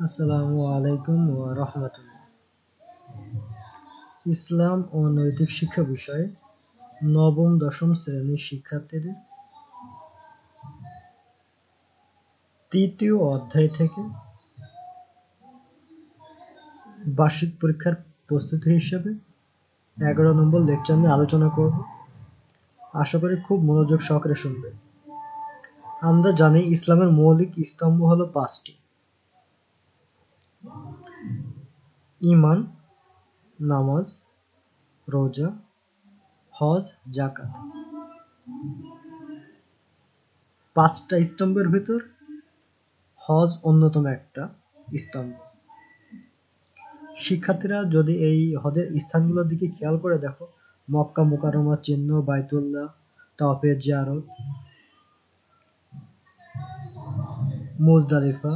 আসসালামু আলাইকুম ওয়া রাহমাতুল্লাহ। ইসলাম ও নৈতিক শিক্ষা বিষয়ে নবম-দশম শ্রেণীর শিক্ষার্থীদের তৃতীয় অধ্যায় থেকে বার্ষিক পরীক্ষার প্রস্তুতি হিসেবে 11 নম্বর লেকচার নিয়ে আলোচনা করব। আশা করি খুব মনোযোগ সহকারে শুনবে। আমরা জানি ইসলামের মৌলিক স্তম্ভ হলো 5টি: ঈমান, নামাজ, রোজা, হজ, যাকাত। 5টা স্তম্ভের ভিতর হজ অন্যতম একটা স্তম্ভ। শিক্ষার্থীরা যদি এই হজের স্থানগুলোর দিকে খেয়াল করে দেখো, মক্কা মুকাররমার চিহ্ন, বাইতুল্লাহ, তাওয়াফের জিয়ারত, মুজদালিফা,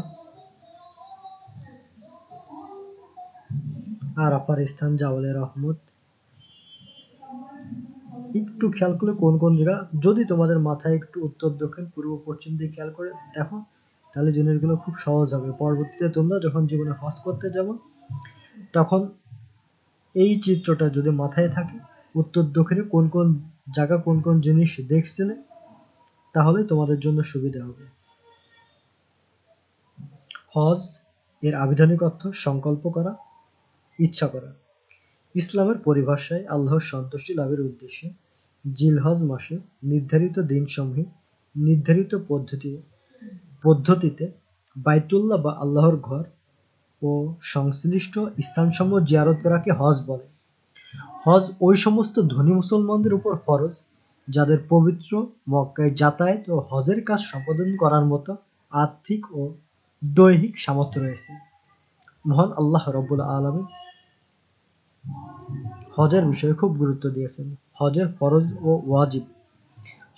আরাফার স্থান, জাবালে রহমত। একটু খেয়াল করলে কোন কোন জায়গা, যদি তোমাদের মাথায় একটু উত্তর দক্ষিণ পূর্ব পশ্চিম দিকে খেয়াল করে দেখো, তাহলে জিনিসগুলো খুব সহজ হবে। পরবর্তীতে তোমরা যখন জীবনে হজ করতে যাবো, তখন এই চিত্রটা যদি মাথায় থাকে, উত্তর দক্ষিণে কোন কোন জায়গা, কোন কোন জিনিস দেখছিলে, তাহলে তোমাদের জন্য সুবিধা হবে। হজ এর আবিধানিক অর্থ সংকল্প করা, ইচ্ছা করা। ইসলামের পরিভাষায় আল্লাহর সন্তুষ্টি লাভের উদ্দেশ্যে জিলহজ মাসে নির্ধারিত দিনসমূহে নির্ধারিত পদ্ধতিতে বাইতুল্লাহ বা আল্লাহর ঘর ও সংশ্লিষ্ট স্থানসমূহ জিয়ারত করাকে হজ বলে। হজ ওই সমস্ত ধনী মুসলমানদের উপর ফরজ যাদের পবিত্র মক্কায় যাতায়াত ও হজের কাজ সম্পাদন করার মতো আর্থিক ও দৈহিক সামর্থ্য রয়েছে। মহান আল্লাহ রাব্বুল আলামিন হজের বিষয়ে খুব গুরুত্ব দিয়েছেন। হজের ফরজ ও ওয়াজিব।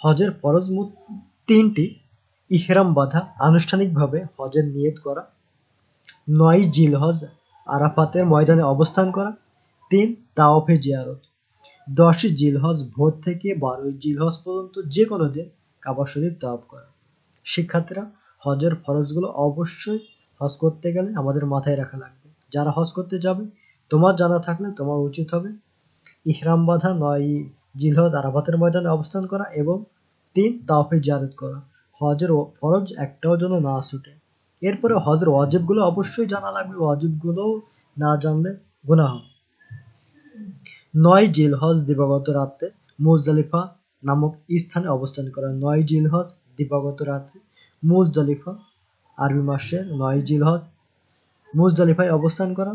হজের ফরজ মোট 3টি: ইহরাম বাঁধা, আনুষ্ঠানিকভাবে হজের নিয়ত করা; 9 জিলহজ আরাফাতের ময়দানে অবস্থান করা; 3 তাওয়াফে জিয়ারত; 10 জিলহজ ভোর থেকে 12 জিলহজ পর্যন্ত যে কোনো দিন কাবা শরীফ তাওয়াফ করা। শিক্ষার্থীরা, হজের ফরজগুলো অবশ্যই হজ করতে গেলে আমাদের মাথায় রাখা লাগবে। যারা হজ করতে যাবে, তোমার জানা থাকলে তোমার উচিত হবে ইহরাম বাঁধা, 9 জিলহজ আরাফাতের ময়দানে অবস্থান করা এবং 3 তাওয়াফে জিয়ারত করা। হজের ফরজ একটাও যেন না ছুটে। এরপরে হজের ওয়াজিবগুলো অবশ্যই জানা লাগবে, ওয়াজিবগুলোও না জানলে গুনাহ হবে। 9 জিলহজ দিবাগত রাতে মুজদালিফা নামক স্থানে অবস্থান করা। 9 জিলহজ দিবাগত রাতে মুজদালিফা আরবি মাসের 9 জিলহজ মুজদালিফায় অবস্থান করা।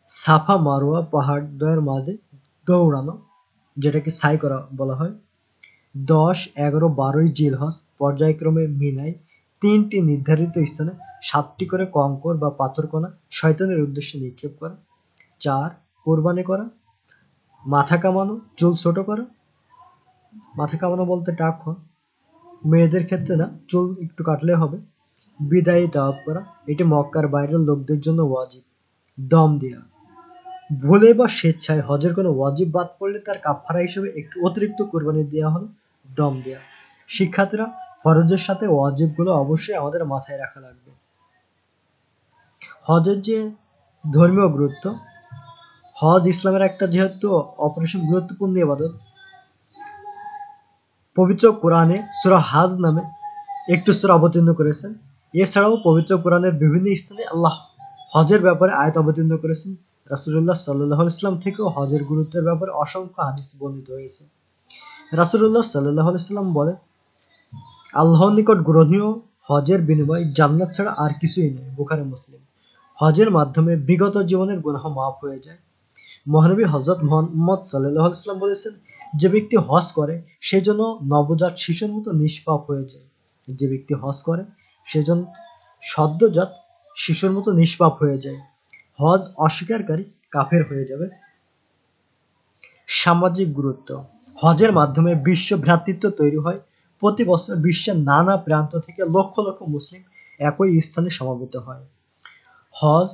সাফা মারওয়া পাহাড়দ্বয়ের মাঝে দৌড়ানো, যেটাকে সাই করা বলা হয়। 10, 11, 12 জিলহজ পর্যায়ক্রমে মিনায় 3টি নির্ধারিত স্থানে 7টি করে কঙ্কর বা পাথরকণা শয়তানের উদ্দেশ্যে নিক্ষেপ করা। 4 কোরবানি করা। মাথা কামানো, চুল ছোট করা। মাথা কামানো বলতে টাক হওয়া, মেয়েদের ক্ষেত্রে না, চুল একটু কাটলে হবে। বিদায়ী তাওয়াফ করা, এটি মক্কার বাইরের লোকদের জন্য ওয়াজিব। দম দেয়া, ভুলে বা স্বেচ্ছায় হজের কোনো ওয়াজিব বাদ পড়লে তার কাফারা হিসেবে একটু অতিরিক্ত কোরবানি দেওয়া হলো দম দেয়া। শিক্ষার্থীরা, ফরজের সাথে ওয়াজিবগুলো অবশ্যই আমাদের মাথায় রাখা লাগবে। হজের যে ধর্মীয় গুরুত্ব, হজ ইসলামের একটা যেহেতু অপরিসীম গুরুত্বপূর্ণ ইবাদত, পবিত্র কোরআনে সূরা হজ নামে একটি সূরা অবতীর্ণ করেছেন। এছাড়াও পবিত্র কোরআনের বিভিন্ন স্থানে আল্লাহ হজের ব্যাপারে আয়াত অবতীর্ণ করেছেন। রাসূলুল্লাহ সাল্লাল্লাহু আলাইহি ওয়াসাল্লাম থেকেও হজের গুরুত্বের ব্যাপারে অসংখ্য হাদিস বর্ণিত হয়েছে। রাসূলুল্লাহ সাল্লাল্লাহু আলাইহি ওয়াসাল্লাম বলেন, আল্লাহর নিকট গ্রহণীয় হজের বিনিময় জান্নাত ছাড়া আর কিছুই নেই। বুখারী মুসলিম। হজের মাধ্যমে বিগত জীবনের গুনাহ মাফ হয়ে যায়। মহানবী হযরত মুহাম্মদ সাল্লাল্লাহু আলাইহি ওয়াসাল্লাম বলেছেন, যে ব্যক্তি হজ করে সে যেন নবজাত শিশুর মতো নিষ্পাপ হয়ে যায়। যে ব্যক্তি হজ করে সে যেন সদ্যজাত শিশুর মতো নিষ্পাপ হয়ে যায়। হজ অস্বীকারী কাফের হয়ে যাবে। সামাজিক গুরুত্ব, হজের মাধ্যমে বিশ্ব ভ্রাতৃত্ব তৈরি হয়। প্রতি বছর বিশ্বের নানা প্রান্ত থেকে লক্ষ লক্ষ মুসলিম একই স্থানে সমবেত হয়। হজ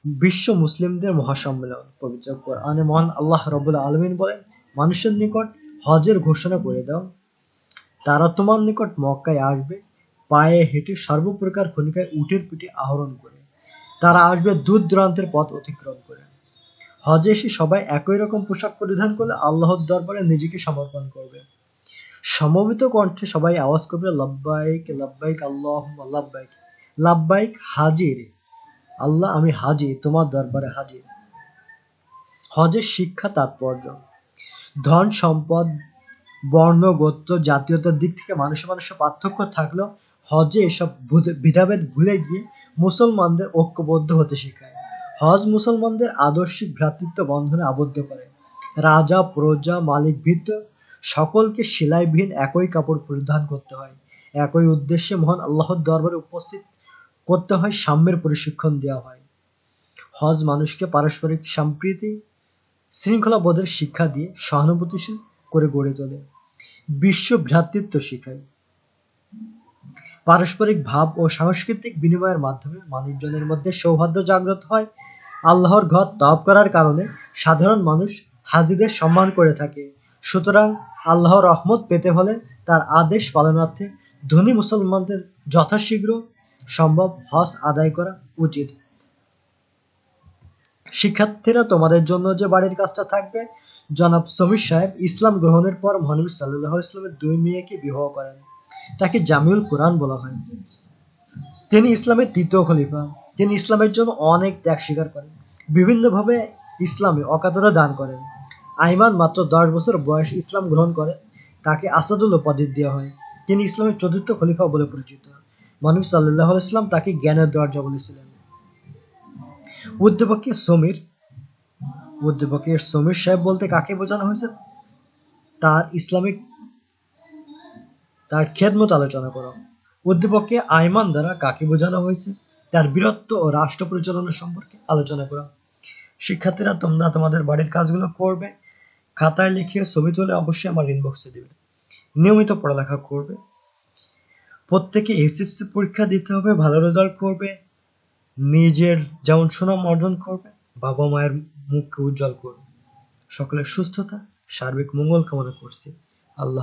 বিশ্ব মুসলিমদের মহাসম্মেলন। পবিত্র কোরআনে মহান আল্লাহ রাব্বুল আলামিন বলেন, মানুষের নিকট হজের ঘোষণা করে দাও, তারা তোমার নিকট মক্কায় আসবে, পায়ে হেঁটে সর্বপ্রকার খনিকায় উটের পিঠে আহরণ করে। তারা আসবে দূর দূরান্তের পথ অতিক্রম করে। হজে এসে সবাই একই রকম পোশাক পরিধান করলে আল্লাহর দরবারে নিজেকে সমর্পণ করবে। সমবেত কণ্ঠে সবাই আওয়াজ করবে, লাব্বাইক লাব্বাইক আল্লাহুম্মা লাব্বাইক, লাব্বাইক হাজির, আল্লাহ আমি হাজির, তোমার দরবারে হাজির। হজের শিক্ষা তাৎপর্য: ধন সম্পদ, বর্ণ গোত্র জাতীয়তার দিক থেকে মানুষে মানুষে পার্থক্য থাকলেও হজে এসব ভেদাভেদ ভুলে গিয়ে মুসলমানদের ঐক্যবদ্ধ হতে শেখায়। হজ মুসলমানদের আদর্শিক ভ্রাতৃত্ব বন্ধনে আবদ্ধ করে। রাজা প্রজা মালিক ভৃত্য সকলকে সেলাইবিহীন একই কাপড় পরিধান করতে হয়। একই উদ্দেশ্যে মহান আল্লাহর দরবারে উপস্থিত করতে হয়, সাম্যের প্রশিক্ষণ দেওয়া হয়। হজ মানুষকে পারস্পরিক সম্প্রীতি শৃঙ্খলাবোধের শিক্ষা দিয়ে সহানুভূতিশীল করে গড়ে তোলে। বিশ্ব ভ্রাতৃত্ব শিখায়। পারস্পরিক ভাব ও সাংস্কৃতিক বিনিময়ের মাধ্যমে মানুষজনের মধ্যে সৌহার্দ্য জাগ্রত হয়। আল্লাহর ঘর তওয়াফ করার কারণে সাধারণ মানুষ হাজিদের সম্মান করে থাকে। সুতরাং আল্লাহর রহমত পেতে হলে তার আদেশ পালনার্থে ধনী মুসলমানদের যথাশীঘ্র সম্ভব হজ আদায় করা উচিত। শিক্ষার্থীরা, তোমাদের জন্য যে বাড়ির কাজটা থাকবে, জনাব সমীর সাহেব ইসলাম গ্রহণের পর মহানবী সাল্লাল্লাহু আলাইহি ওয়াসাল্লামের দুই মেয়েকে বিবাহ করেন। তাকে জামিউল কুরআন বলা হয়। তিনি ইসলামের তৃতীয় খলিফা। তিনি ইসলামের জন্য অনেক ত্যাগ স্বীকার করেন, বিভিন্নভাবে ইসলামে অকাতরে দান করেন। আইমান মাত্র 10 বছর বয়সে ইসলাম গ্রহণ করে তাকে আসাদুল উপাধি দেওয়া হয়। তিনি ইসলামের চতুর্থ খলিফা বলে পরিচিত। মহানবী সাল্লাল্লাহু আলাইহি ওয়াসাল্লাম তাকে জ্ঞানের দরজা বলেছিলেন। উদ্দীপকের সমীর সাহেব বলতে কাকে বোঝানো হয়েছে তার খেদমত আলোচনা করো। উদ্দীপকে আইমান দ্বারা কাকে বোঝানো হয়েছে তার বীরত্ব ও রাষ্ট্র পরিচালনা সম্পর্কে আলোচনা করো। শিক্ষার্থীরা, তোমরা তোমাদের বাড়ির কাজগুলো করবে, খাতায় লিখিয়ে ছবি তুলে অবশ্যই আমার ইনবক্সে দিবে। নিয়মিত পড়ালেখা করবে। প্রত্যেকে এসএসসি পরীক্ষা দিতে হবে, ভালো রেজাল্ট করবে, নিজের যেমন সুনাম অর্জন করবে, বাবা মায়ের মুখকে উজ্জ্বল করবে। সকলের সুস্থতা, সার্বিক মঙ্গল কামনা করছি। আল্লাহ।